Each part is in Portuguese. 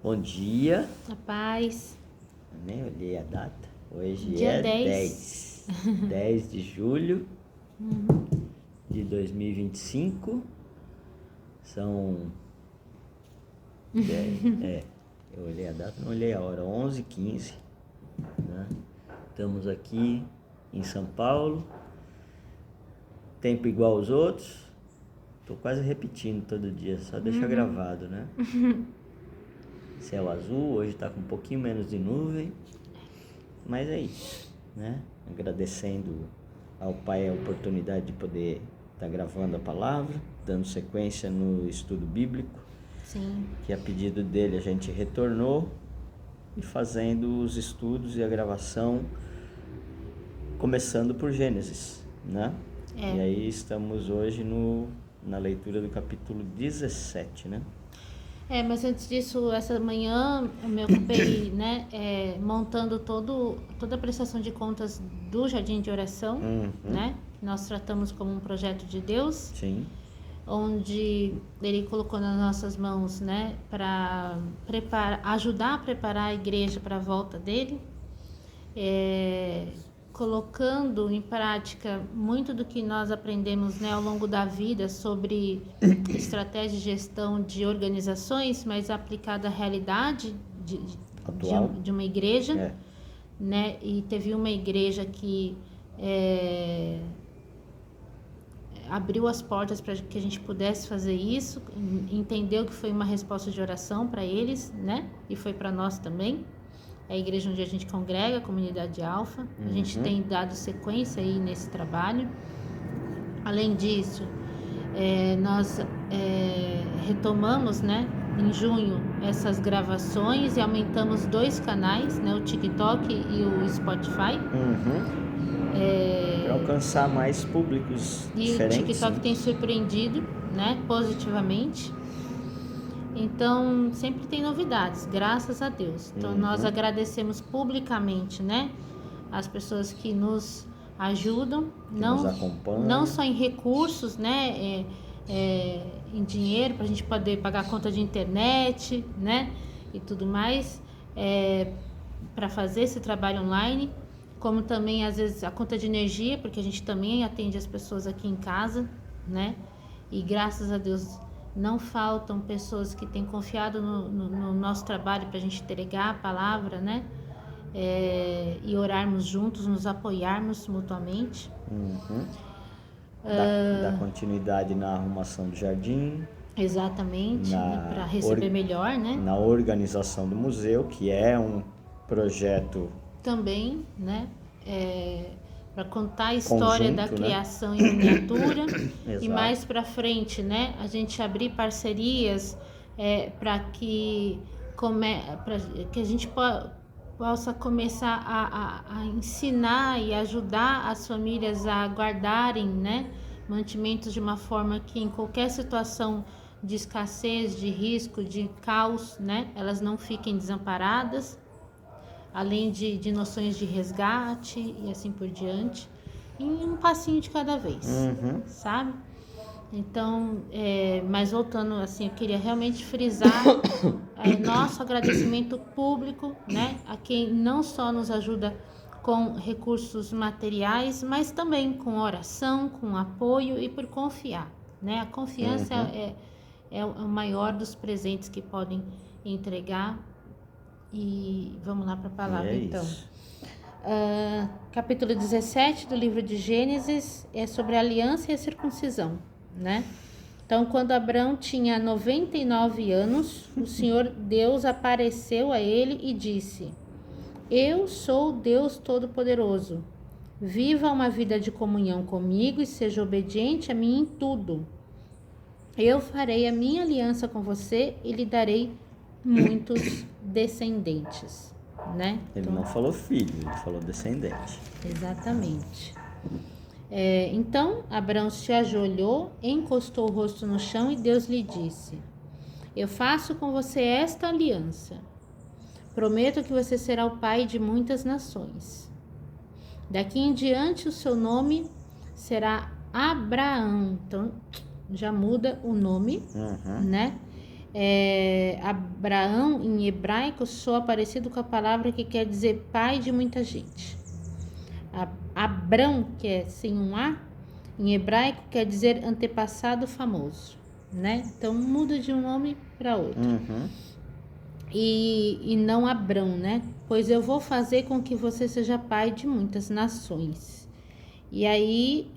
Bom dia. A paz. Eu nem olhei a data. Hoje Dia é 10. 10 de julho de 2025. São 10, eu olhei a data, não olhei a hora, 11h15, né? Estamos aqui em São Paulo, tempo igual aos outros. Tô quase repetindo todo dia, só deixa gravado, né? Céu azul, hoje tá com um pouquinho menos de nuvem, mas é isso, né? Agradecendo ao Pai a oportunidade de poder estar gravando a palavra, dando sequência no estudo bíblico. Sim. Que a pedido dele a gente retornou e fazendo os estudos e a gravação, começando por Gênesis, né? E aí estamos hoje na leitura do capítulo 17, né? Mas antes disso, essa manhã eu me ocupei, né, montando toda a prestação de contas do Jardim de Oração, né? Nós tratamos como um projeto de Deus. Sim. Onde ele colocou nas nossas mãos, né, para ajudar a preparar a igreja para a volta dele, colocando em prática muito do que nós aprendemos, né, ao longo da vida sobre estratégia de gestão de organizações, mas aplicada à realidade de uma igreja, né? E teve uma igreja que abriu as portas para que a gente pudesse fazer isso, entendeu que foi uma resposta de oração para eles, né? E foi para nós também. É a igreja onde a gente congrega, a comunidade Alfa. A gente tem dado sequência aí nesse trabalho. Além disso, nós retomamos, né, em junho, essas gravações e aumentamos 2 canais, né, o TikTok e o Spotify. Para alcançar mais públicos diferentes. E o TikTok tem surpreendido, né, positivamente. Então, sempre tem novidades, graças a Deus. Então, nós agradecemos publicamente, né, as pessoas que nos ajudam, nos acompanham. Não só em recursos, né, em dinheiro, para a gente poder pagar a conta de internet, né, e tudo mais, para fazer esse trabalho online, como também, às vezes, a conta de energia, porque a gente também atende as pessoas aqui em casa, né, e graças a Deus não faltam pessoas que têm confiado no nosso trabalho para a gente entregar a palavra, né, e orarmos juntos, nos apoiarmos mutuamente. Dar continuidade na arrumação do jardim. Exatamente, né, para receber melhor, né? Na organização do museu, que é um projeto também, né? Para contar a história da criação, né? Em miniatura. E mais para frente, né? A gente abrir parcerias para que a gente possa começar a ensinar e ajudar as famílias a guardarem, né, mantimentos de uma forma que em qualquer situação de escassez, de risco, de caos, né, elas não fiquem desamparadas, além de noções de resgate e assim por diante, em um passinho de cada vez, sabe? Então, mas voltando assim, eu queria realmente frisar nosso agradecimento público, né, a quem não só nos ajuda com recursos materiais, mas também com oração, com apoio e por confiar, né? A confiança é o maior dos presentes que podem entregar. E vamos lá para a palavra, então. Capítulo 17 do livro de Gênesis é sobre a aliança e a circuncisão, né? Então, quando Abrão tinha 99 anos, o Senhor Deus apareceu a ele e disse: Eu sou Deus Todo-Poderoso. Viva uma vida de comunhão comigo e seja obediente a mim em tudo. Eu farei a minha aliança com você e lhe darei muitos descendentes, né? Ele não falou filho, ele falou descendente. Exatamente. Então, Abrão se ajoelhou, encostou o rosto no chão e Deus lhe disse: Eu faço com você esta aliança. Prometo que você será o pai de muitas nações. Daqui em diante o seu nome será Abraão. Então, já muda o nome, né? Abraão, em hebraico, soa parecido com a palavra que quer dizer pai de muita gente. Abrão, que é sem um A, em hebraico quer dizer antepassado famoso, né? Então muda de um nome para outro. E não Abrão, né? Pois eu vou fazer com que você seja pai de muitas nações. E aí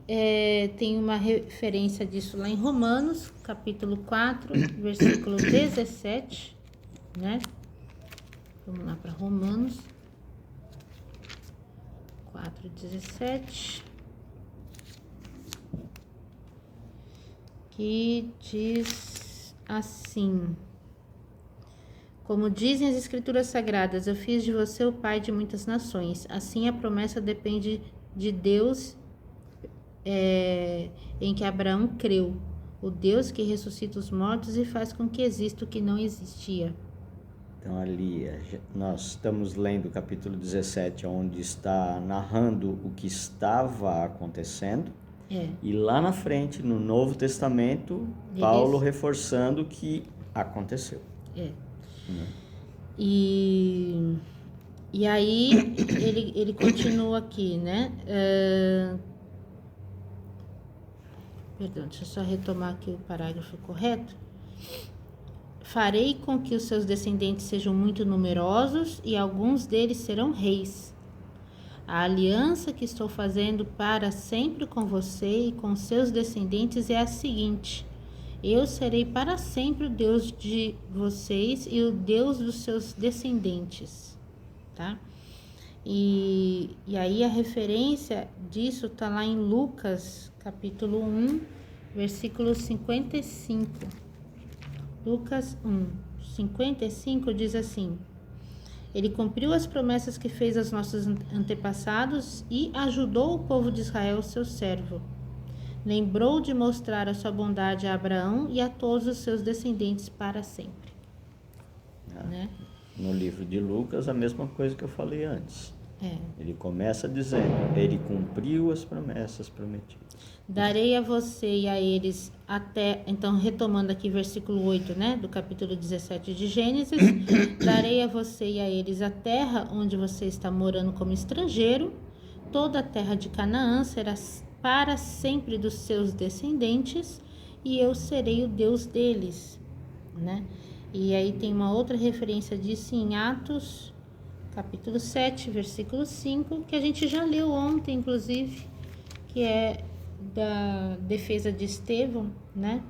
tem uma referência disso lá em Romanos, capítulo 4, versículo 17, né? Vamos lá para Romanos 4, 17. Que diz assim: como dizem as Escrituras Sagradas, eu fiz de você o pai de muitas nações. Assim a promessa depende de Deus, em que Abraão creu, o Deus que ressuscita os mortos e faz com que exista o que não existia. Então ali nós estamos lendo o capítulo 17, onde está narrando o que estava acontecendo. E lá na frente, no Novo Testamento, Paulo reforçando o que aconteceu. E aí ele continua aqui, né? Perdão, deixa eu só retomar aqui o parágrafo correto. Farei com que os seus descendentes sejam muito numerosos e alguns deles serão reis. A aliança que estou fazendo para sempre com você e com seus descendentes é a seguinte: eu serei para sempre o Deus de vocês e o Deus dos seus descendentes, tá? E aí a referência disso está lá em Lucas, capítulo 1, versículo 55. Lucas 1, 55 diz assim: ele cumpriu as promessas que fez aos nossos antepassados e ajudou o povo de Israel, seu servo. Lembrou de mostrar a sua bondade a Abraão e a todos os seus descendentes para sempre. Né? No livro de Lucas, a mesma coisa que eu falei antes. Ele começa dizendo, ele cumpriu as promessas prometidas. Darei a você e a eles até... Então, retomando aqui versículo 8, né, do capítulo 17 de Gênesis. Darei a você e a eles a terra onde você está morando como estrangeiro. Toda a terra de Canaã será para sempre dos seus descendentes e eu serei o Deus deles, né? E aí tem uma outra referência disso em Atos, capítulo 7, versículo 5, que a gente já leu ontem, inclusive, que é da defesa de Estevão, né?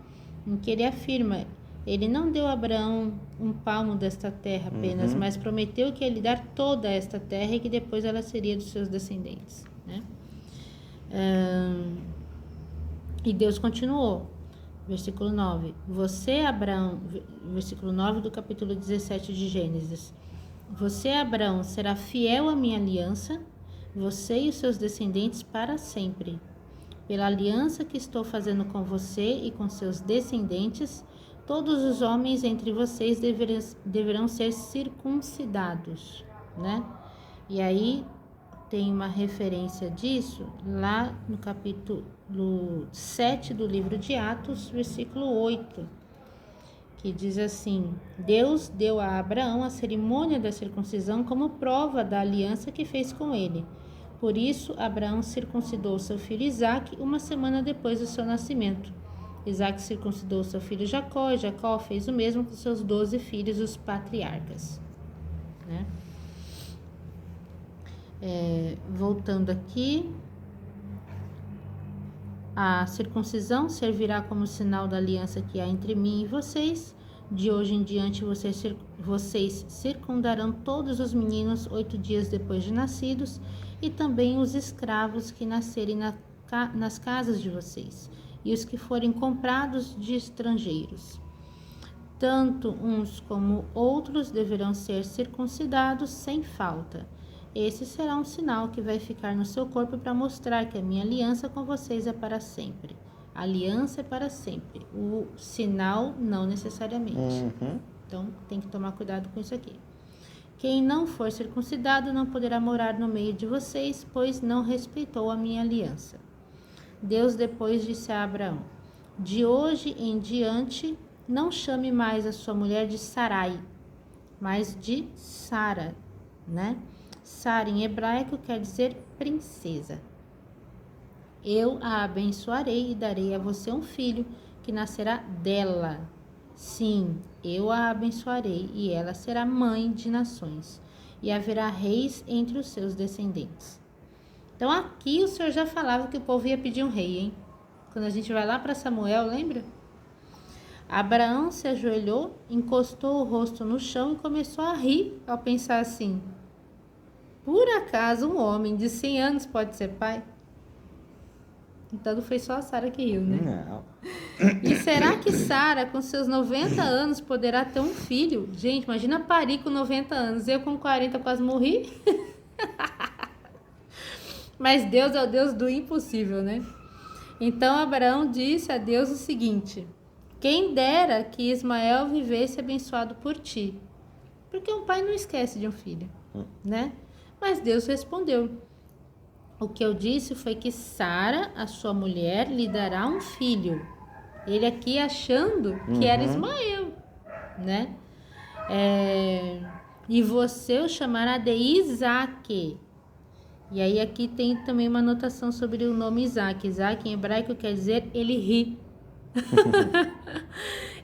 Em que ele afirma, ele não deu a Abraão um palmo desta terra apenas, mas prometeu que ele lhe dar toda esta terra e que depois ela seria dos seus descendentes, né? E Deus continuou, versículo 9, você, Abraão, versículo 9 do capítulo 17 de Gênesis, você, Abraão, será fiel à minha aliança, você e os seus descendentes para sempre. Pela aliança que estou fazendo com você e com seus descendentes, todos os homens entre vocês deverão ser circuncidados, né? E aí tem uma referência disso lá no capítulo 7 do livro de Atos, versículo 8, que diz assim: Deus deu a Abraão a cerimônia da circuncisão como prova da aliança que fez com ele. Por isso, Abraão circuncidou seu filho Isaque uma semana depois do seu nascimento. Isaque circuncidou seu filho Jacó, e Jacó fez o mesmo com seus 12 filhos, os patriarcas, né? Voltando aqui, a circuncisão servirá como sinal da aliança que há entre mim e vocês. De hoje em diante, vocês circundarão todos os meninos 8 dias depois de nascidos e também os escravos que nascerem nas casas de vocês e os que forem comprados de estrangeiros. Tanto uns como outros deverão ser circuncidados sem falta. Esse será um sinal que vai ficar no seu corpo para mostrar que a minha aliança com vocês é para sempre. A aliança é para sempre. O sinal, não necessariamente. Então, tem que tomar cuidado com isso aqui. Quem não for circuncidado não poderá morar no meio de vocês, pois não respeitou a minha aliança. Deus depois disse a Abraão: de hoje em diante não chame mais a sua mulher de Sarai, mas de Sara, né? Sara em hebraico quer dizer princesa. Eu a abençoarei e darei a você um filho que nascerá dela. Sim, eu a abençoarei e ela será mãe de nações. E haverá reis entre os seus descendentes. Então aqui o Senhor já falava que o povo ia pedir um rei, hein? Quando a gente vai lá para Samuel, lembra? Abraão se ajoelhou, encostou o rosto no chão e começou a rir ao pensar assim: por acaso um homem de 100 anos pode ser pai? Então não foi só a Sara que riu, né? Não. E será que Sara, com seus 90 anos, poderá ter um filho? Gente, imagina parir com 90 anos. Eu com 40 quase morri. Mas Deus é o Deus do impossível, né? Então Abraão disse a Deus o seguinte: quem dera que Ismael vivesse abençoado por ti. Porque um pai não esquece de um filho, né? Mas Deus respondeu: o que eu disse foi que Sara, a sua mulher, lhe dará um filho. Ele aqui achando que era Ismael, né? E você o chamará de Isaque. E aí aqui tem também uma anotação sobre o nome Isaac. Isaac em hebraico quer dizer ele ri.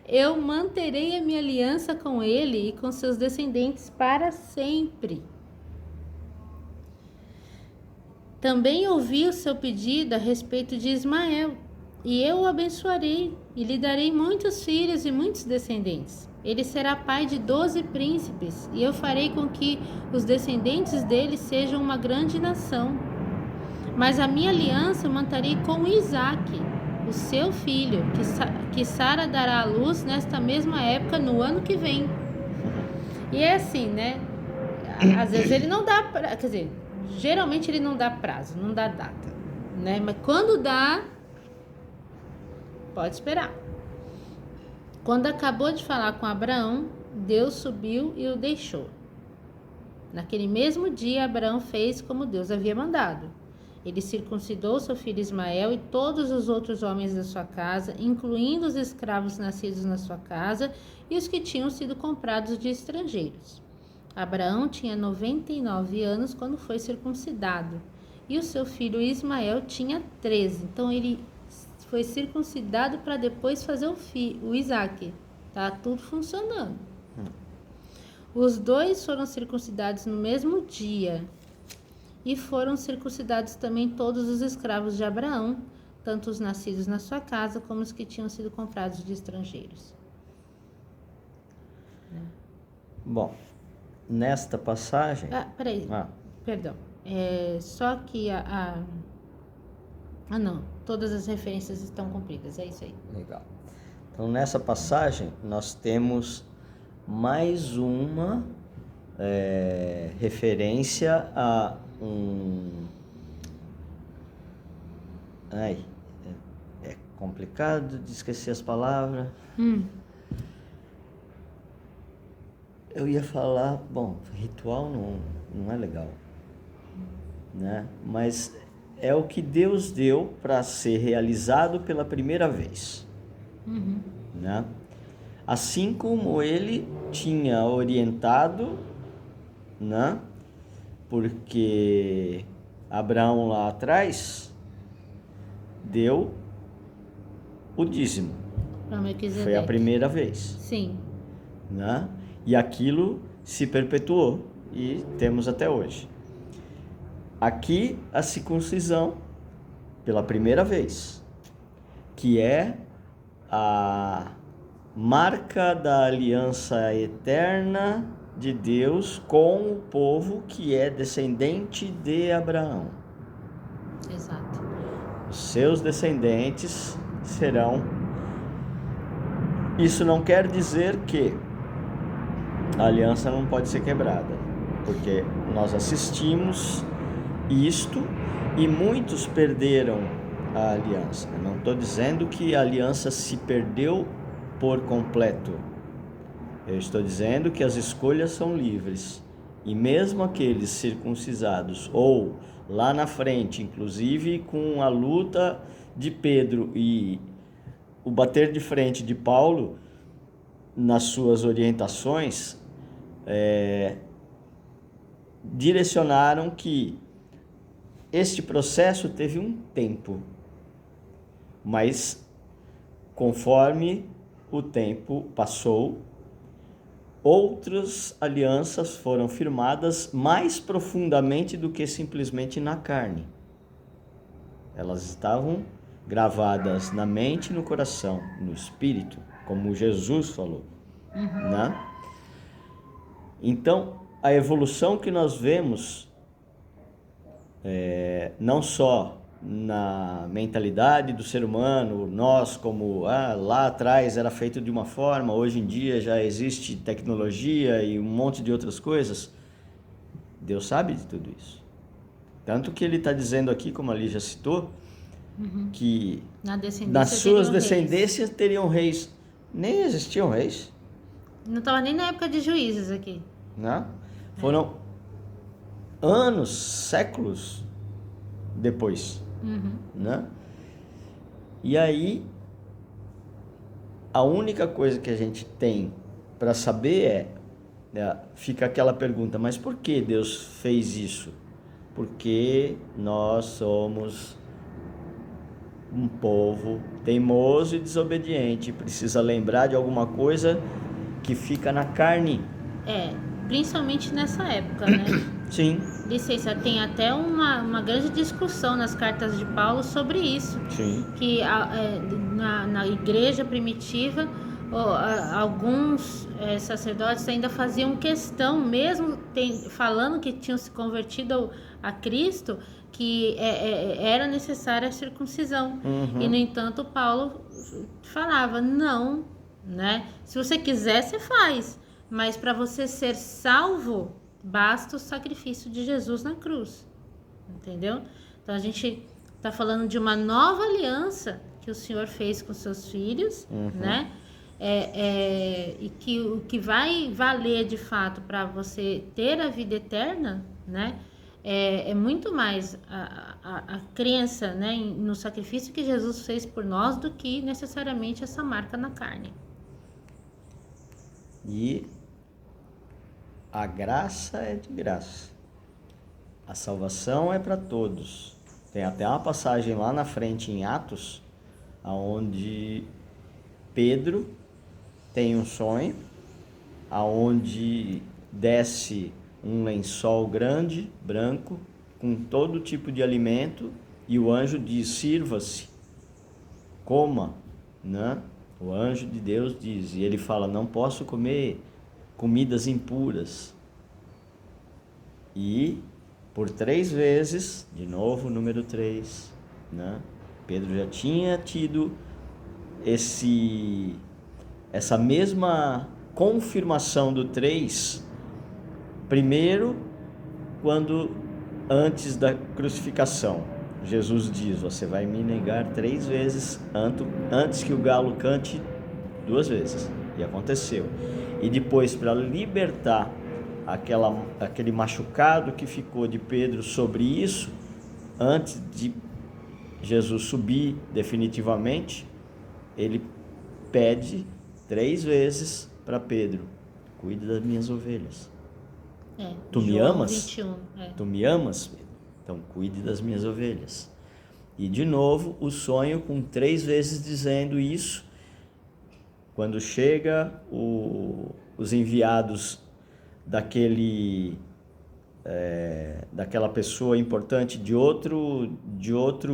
Eu manterei a minha aliança com ele e com seus descendentes para sempre. Também ouvi o seu pedido a respeito de Ismael, e eu o abençoarei e lhe darei muitos filhos e muitos descendentes. Ele será pai de 12 príncipes, e eu farei com que os descendentes dele sejam uma grande nação. Mas a minha aliança eu manterei com Isaque, o seu filho, que Sara dará à luz nesta mesma época no ano que vem. E é assim, né? Às vezes ele não dá, quer dizer, geralmente ele não dá prazo, não dá data, né? Mas quando dá, pode esperar. Quando acabou de falar com Abraão, Deus subiu e o deixou. Naquele mesmo dia, Abraão fez como Deus havia mandado. Ele circuncidou seu filho Ismael e todos os outros homens da sua casa, incluindo os escravos nascidos na sua casa e os que tinham sido comprados de estrangeiros. Abraão tinha 99 anos quando foi circuncidado, e o seu filho Ismael tinha 13. Então ele foi circuncidado para depois fazer o Isaque. Tá tudo funcionando. Os dois foram circuncidados no mesmo dia. E foram circuncidados também todos os escravos de Abraão, tanto os nascidos na sua casa como os que tinham sido comprados de estrangeiros. Bom, nesta passagem... Peraí, perdão. Só que não, todas as referências estão cumpridas, é isso aí. Legal. Então, nessa passagem, nós temos mais uma referência a é complicado de esquecer as palavras. Eu ia falar, bom, ritual não é legal, né? Mas é o que Deus deu para ser realizado pela primeira vez, né? Assim como ele tinha orientado, né? Porque Abraão lá atrás deu o dízimo. Foi a primeira vez. Sim. Né? E aquilo se perpetuou e temos até hoje. Aqui a circuncisão pela primeira vez, que é a marca da aliança eterna de Deus com o povo que é descendente de Abraão. Exato. Os seus descendentes serão. Isso não quer dizer que a aliança não pode ser quebrada, porque nós assistimos isto e muitos perderam a aliança. Eu não estou dizendo que a aliança se perdeu por completo. Eu estou dizendo que as escolhas são livres. E mesmo aqueles circuncisados, ou lá na frente, inclusive com a luta de Pedro e o bater de frente de Paulo, nas suas orientações, direcionaram que este processo teve um tempo, mas conforme o tempo passou, outras alianças foram firmadas mais profundamente do que simplesmente na carne. Elas estavam gravadas na mente e no coração, no espírito, como Jesus falou, né? Então, a evolução que nós vemos, não só na mentalidade do ser humano, nós como lá atrás era feito de uma forma, hoje em dia já existe tecnologia e um monte de outras coisas, Deus sabe de tudo isso. Tanto que ele está dizendo aqui, como a Lígia citou, que nas suas descendências teriam reis. Nem existiam reis. Não estava nem na época de juízes aqui. Não? Foram anos, séculos depois. Né? E aí, a única coisa que a gente tem para saber fica aquela pergunta, mas por que Deus fez isso? Porque nós somos um povo teimoso e desobediente, precisa lembrar de alguma coisa que fica na carne. Principalmente nessa época, né? Sim. Licença, tem até uma grande discussão nas cartas de Paulo sobre isso. Sim. Que na igreja primitiva, alguns sacerdotes ainda faziam questão, mesmo falando que tinham se convertido a Cristo, que era necessária a circuncisão. E, no entanto, Paulo falava, não, né? Se você quiser, você faz. Mas para você ser salvo, basta o sacrifício de Jesus na cruz. Entendeu? Então, a gente está falando de uma nova aliança que o Senhor fez com seus filhos, né? E que o que vai valer de fato para você ter a vida eterna, né? É muito mais a crença, né, no sacrifício que Jesus fez por nós do que necessariamente essa marca na carne. E a graça é de graça. A salvação é para todos. Tem até uma passagem lá na frente em Atos, onde Pedro tem um sonho, aonde desce um lençol grande, branco, com todo tipo de alimento, e o anjo diz, sirva-se, coma, né? O anjo de Deus diz, e ele fala, não posso comer comidas impuras. E por 3 vezes, de novo, número 3, né? Pedro já tinha tido essa mesma confirmação do 3, primeiro, antes da crucificação. Jesus diz, você vai me negar 3 vezes antes que o galo cante 2 vezes. E aconteceu. E depois, para libertar aquele machucado que ficou de Pedro sobre isso, antes de Jesus subir definitivamente, ele pede 3 vezes para Pedro, cuide das minhas ovelhas. Tu me amas? 21, Tu me amas, Pedro? Então cuide das minhas ovelhas. E de novo o sonho com 3 vezes dizendo isso. Quando chega os enviados daquela pessoa importante de outro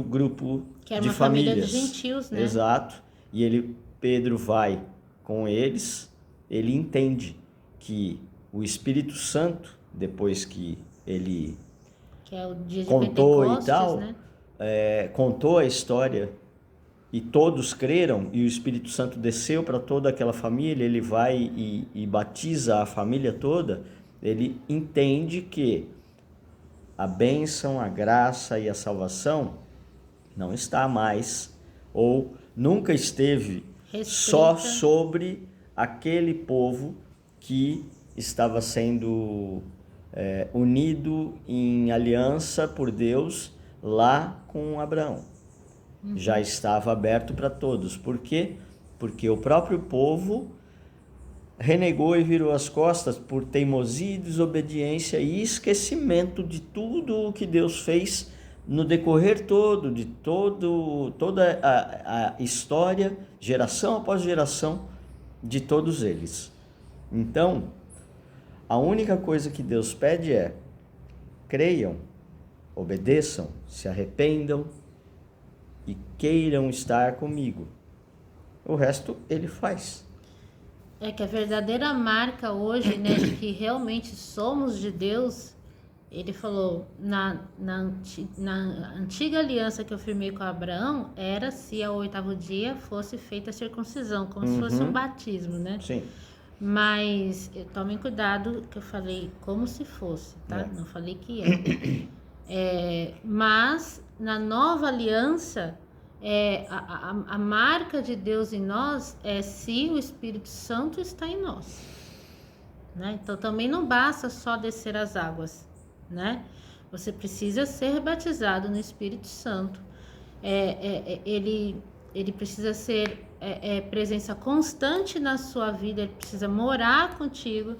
grupo que era de uma famílias. Família de gentios, né? Exato. E Pedro vai com eles, ele entende que o Espírito Santo, depois que ele é o dia de contou Pentecostes, e tal, né? Contou a história e todos creram e o Espírito Santo desceu para toda aquela família, ele vai e batiza a família toda, ele entende que a bênção, a graça e a salvação não está mais ou nunca esteve só sobre aquele povo que estava sendo unido em aliança por Deus lá com Abraão. Já estava aberto para todos. Por quê? Porque o próprio povo renegou e virou as costas por teimosia, desobediência e esquecimento de tudo o que Deus fez no decorrer todo, toda a história, geração após geração, de todos eles. Então, a única coisa que Deus pede é: creiam, obedeçam, se arrependam e queiram estar comigo. O resto Ele faz. É que a verdadeira marca hoje, né, de que realmente somos de Deus, Ele falou, na antiga aliança que eu firmei com Abraão, era se ao 8º dia fosse feita a circuncisão, como se fosse um batismo, né? Sim. Mas tomem cuidado que eu falei como se fosse, tá? Não falei que é. Mas na nova aliança, a marca de Deus em nós é se o Espírito Santo está em nós, né? Então também não basta só descer as águas, né? Você precisa ser batizado no Espírito Santo. Ele precisa ser presença constante na sua vida, ele precisa morar contigo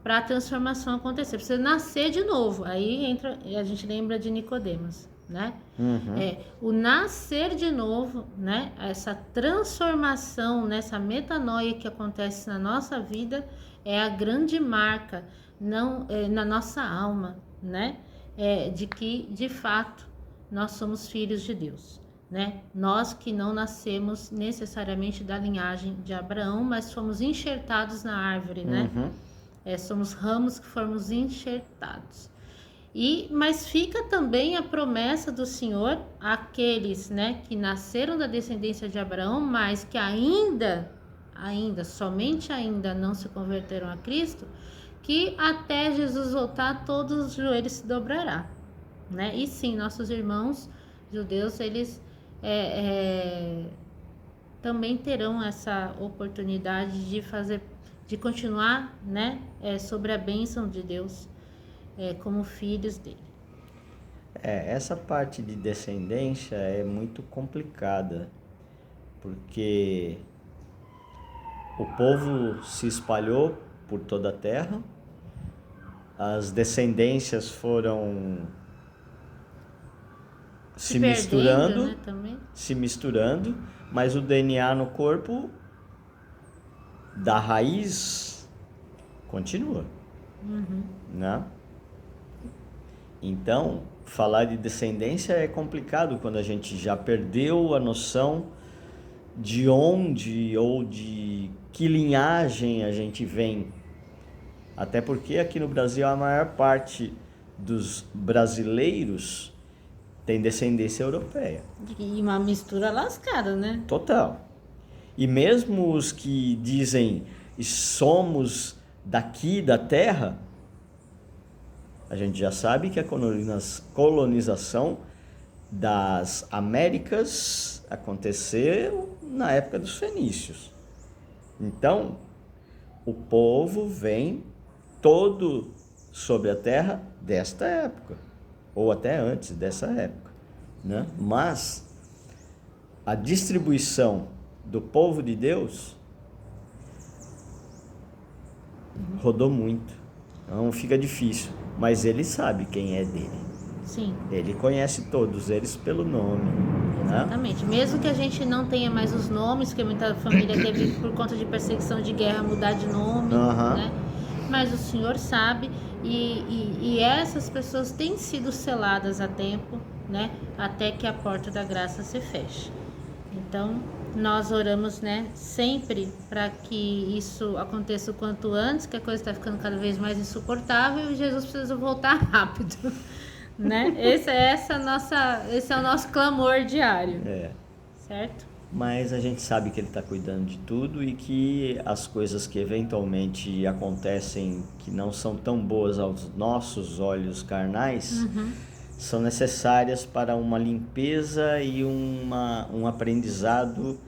para a transformação acontecer. Precisa nascer de novo. Aí entra, a gente lembra de Nicodemos, né? O nascer de novo, né? Essa transformação, nessa metanoia que acontece na nossa vida é a grande marca na nossa alma, né? De que, de fato, nós somos filhos de Deus, né? Nós que não nascemos necessariamente da linhagem de Abraão, mas fomos enxertados na árvore, né? Somos ramos que fomos enxertados. Mas fica também a promessa do Senhor àqueles, né, que nasceram da descendência de Abraão, mas que somente ainda não se converteram a Cristo, que até Jesus voltar todos os joelhos se dobrará, né? E sim, nossos irmãos judeus, eles também terão essa oportunidade de continuar, né, sobre a bênção de Deus, como filhos dele. Essa parte de descendência é muito complicada, porque o povo se espalhou por toda a terra, as descendências foram se misturando, né, também. se misturando, mas o DNA no corpo da raiz continua, né? Então, falar de descendência é complicado quando a gente já perdeu a noção de onde ou de que linhagem a gente vem. Até porque aqui no Brasil a maior parte dos brasileiros tem descendência europeia. E uma mistura lascada, né? Total. E mesmo os que dizem somos daqui da terra, a gente já sabe que a colonização das Américas aconteceu na época dos fenícios. Então, o povo vem todo sobre a terra desta época, ou até antes dessa época, né? Mas a distribuição do povo de Deus rodou muito, então fica difícil, mas ele sabe quem é dele. Sim. Ele conhece todos eles pelo nome. Exatamente. Né? Mesmo que a gente não tenha mais os nomes, porque muita família teve, por conta de perseguição de guerra, mudar de nome, né? Mas o Senhor sabe, e essas pessoas têm sido seladas a tempo, né? Até que a porta da graça se feche. Então, nós oramos, né, sempre para que isso aconteça o quanto antes, que a coisa está ficando cada vez mais insuportável e Jesus precisa voltar rápido, né? Esse é o nosso clamor diário. Certo? Mas a gente sabe que Ele está cuidando de tudo e que as coisas que eventualmente acontecem que não são tão boas aos nossos olhos carnais são necessárias para uma limpeza e um aprendizado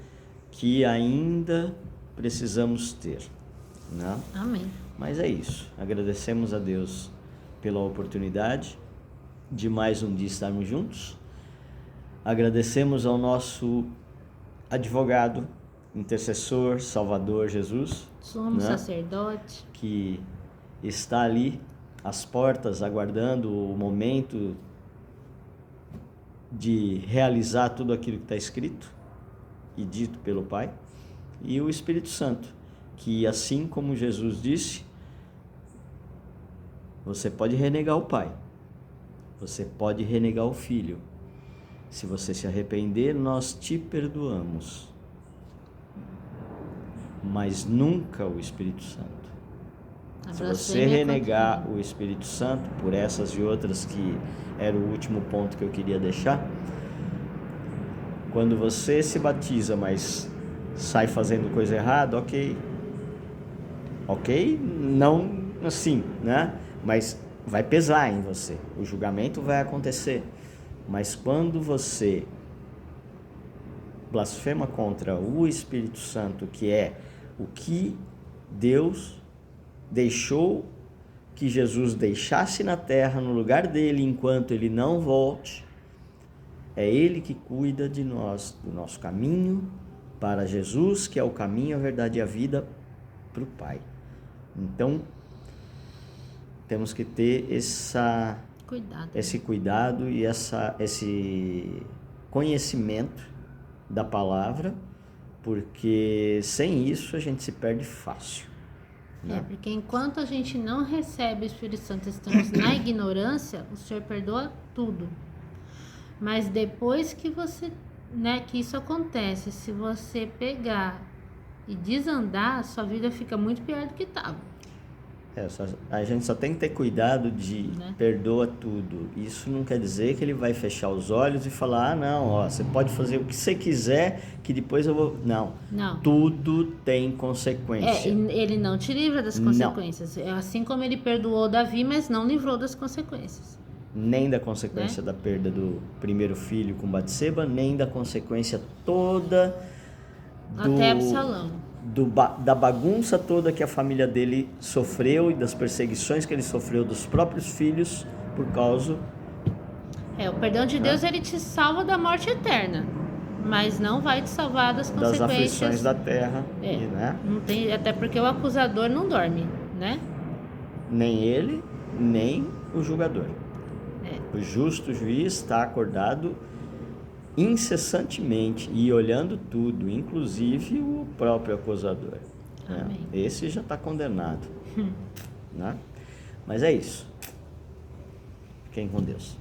que ainda precisamos ter, né? Amém. Mas é isso. Agradecemos a Deus pela oportunidade de mais um dia estarmos juntos. Agradecemos ao nosso advogado, intercessor, salvador Jesus, sumo sacerdote, que está ali às portas aguardando o momento de realizar tudo aquilo que está escrito e dito pelo Pai, e o Espírito Santo, que assim como Jesus disse, você pode renegar o Pai, você pode renegar o Filho. Se você se arrepender, nós te perdoamos. Mas nunca o Espírito Santo. Se você renegar o Espírito Santo, por essas e outras que era o último ponto que eu queria deixar, quando você se batiza, mas sai fazendo coisa errada, ok, não assim, né? Mas vai pesar em você, o julgamento vai acontecer. Mas quando você blasfema contra o Espírito Santo, que é o que Deus deixou que Jesus deixasse na terra no lugar dele enquanto ele não volte, é ele que cuida de nós, do nosso caminho para Jesus, que é o caminho, a verdade e a vida para o Pai. Então, temos que ter esse cuidado e esse conhecimento da palavra, porque sem isso a gente se perde fácil. Né? Porque enquanto a gente não recebe o Espírito Santo, estamos na ignorância, o Senhor perdoa tudo. Mas depois que você, que isso acontece, se você pegar e desandar, sua vida fica muito pior do que estava. A gente só tem que ter cuidado de perdoa tudo. Isso não quer dizer que ele vai fechar os olhos e falar, você pode fazer o que você quiser, que depois eu vou... Não. Tudo tem consequência. Ele não te livra das consequências. É assim como ele perdoou Davi, mas não livrou das consequências. Nem da consequência da perda do primeiro filho com Batseba, nem da consequência toda até Absalão. Da bagunça toda que a família dele sofreu e das perseguições que ele sofreu dos próprios filhos por causa... o perdão de Deus, ele te salva da morte eterna, mas não vai te salvar das consequências... Das aflições da terra. Não tem, até porque o acusador não dorme, né? Nem ele, nem o julgador. O justo juiz está acordado incessantemente e olhando tudo, inclusive o próprio acusador. Esse já está condenado. Né? Mas é isso. Fiquem com Deus.